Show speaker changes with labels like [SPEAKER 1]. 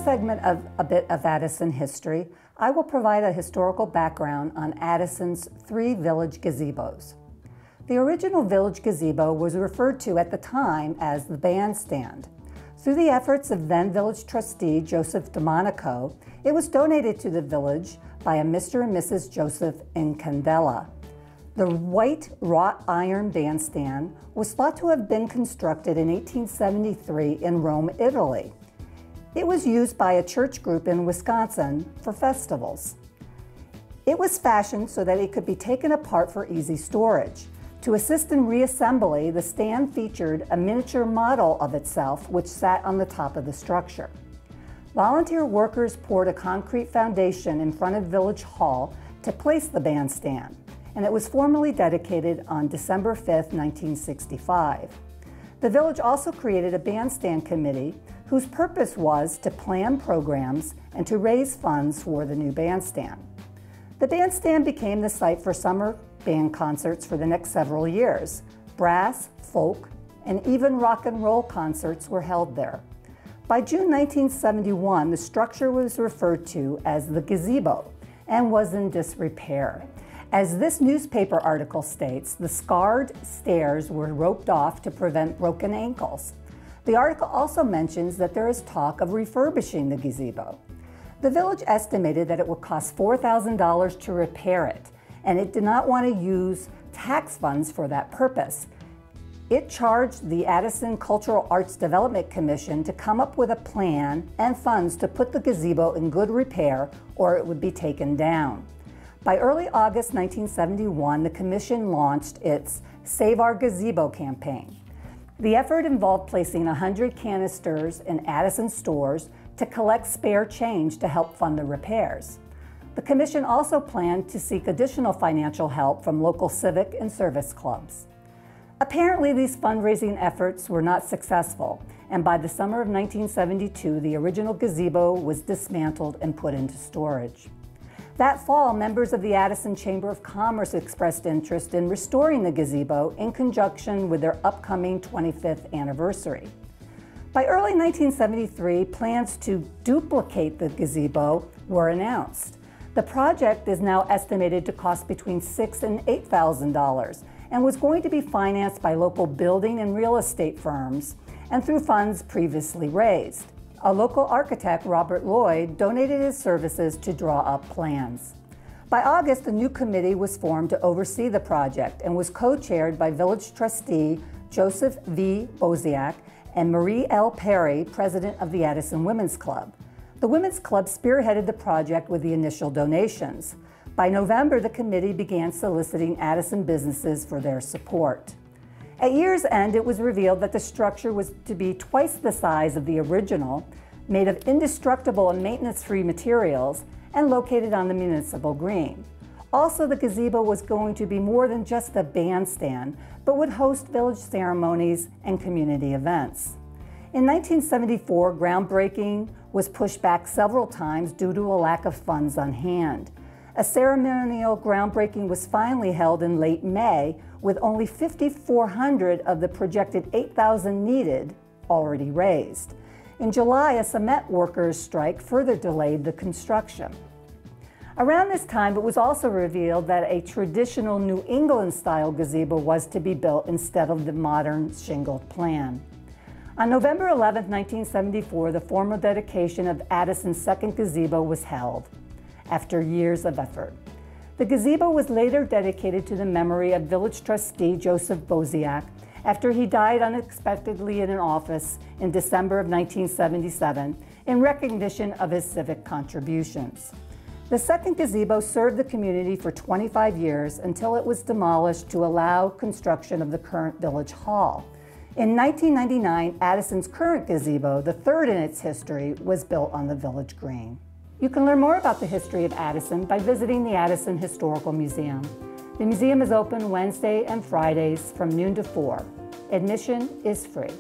[SPEAKER 1] segment of A Bit of Addison History, I will provide a historical background on Addison's 3 village gazebos. The original village gazebo was referred to at the time as the bandstand. Through the efforts of then village trustee Joseph DeMonico, it was donated to the village by a Mr. and Mrs. Joseph Incandela. The white wrought iron bandstand was thought to have been constructed in 1873 in Rome, Italy. It was used by a church group in Wisconsin for festivals. It was fashioned so that it could be taken apart for easy storage. To assist in reassembly, the stand featured a miniature model of itself which sat on the top of the structure. Volunteer workers poured a concrete foundation in front of Village Hall to place the bandstand, and it was formally dedicated on December 5, 1965. The village also created a bandstand committee whose purpose was to plan programs and to raise funds for the new bandstand. The bandstand became the site for summer band concerts for the next several years. Brass, folk, and even rock and roll concerts were held there. By June 1971, the structure was referred to as the gazebo and was in disrepair. As this newspaper article states, the scarred stairs were roped off to prevent broken ankles. The article also mentions that there is talk of refurbishing the gazebo. The village estimated that it would cost $4,000 to repair it, and it did not want to use tax funds for that purpose. It charged the Addison Cultural Arts Development Commission to come up with a plan and funds to put the gazebo in good repair or it would be taken down. By early August 1971, the commission launched its Save Our Gazebo campaign. The effort involved placing 100 canisters in Addison stores to collect spare change to help fund the repairs. The commission also planned to seek additional financial help from local civic and service clubs. Apparently, these fundraising efforts were not successful, and by the summer of 1972, the original gazebo was dismantled and put into storage. That fall, members of the Addison Chamber of Commerce expressed interest in restoring the gazebo in conjunction with their upcoming 25th anniversary. By early 1973, plans to duplicate the gazebo were announced. The project is now estimated to cost between $6,000 and $8,000 and was going to be financed by local building and real estate firms and through funds previously raised. A local architect, Robert Lloyd, donated his services to draw up plans. By August, a new committee was formed to oversee the project and was co-chaired by village trustee Joseph V. Boziak and Marie L. Perry, president of the Addison Women's Club. The Women's Club spearheaded the project with the initial donations. By November, the committee began soliciting Addison businesses for their support. At year's end, it was revealed that the structure was to be twice the size of the original, made of indestructible and maintenance-free materials, and located on the municipal green. Also, the gazebo was going to be more than just a bandstand, but would host village ceremonies and community events. In 1974, groundbreaking was pushed back several times due to a lack of funds on hand. A ceremonial groundbreaking was finally held in late May, with only 5,400 of the projected 8,000 needed already raised. In July, a cement workers' strike further delayed the construction. Around this time, it was also revealed that a traditional New England-style gazebo was to be built instead of the modern shingled plan. On November 11, 1974, the formal dedication of Addison's second gazebo was held, after years of effort. The gazebo was later dedicated to the memory of village trustee Joseph Boziak after he died unexpectedly in an office in December of 1977 in recognition of his civic contributions. The second gazebo served the community for 25 years until it was demolished to allow construction of the current village hall. In 1999, Addison's current gazebo, the third in its history, was built on the village green. You can learn more about the history of Addison by visiting the Addison Historical Museum. The museum is open Wednesday and Fridays from noon to 4. Admission is free.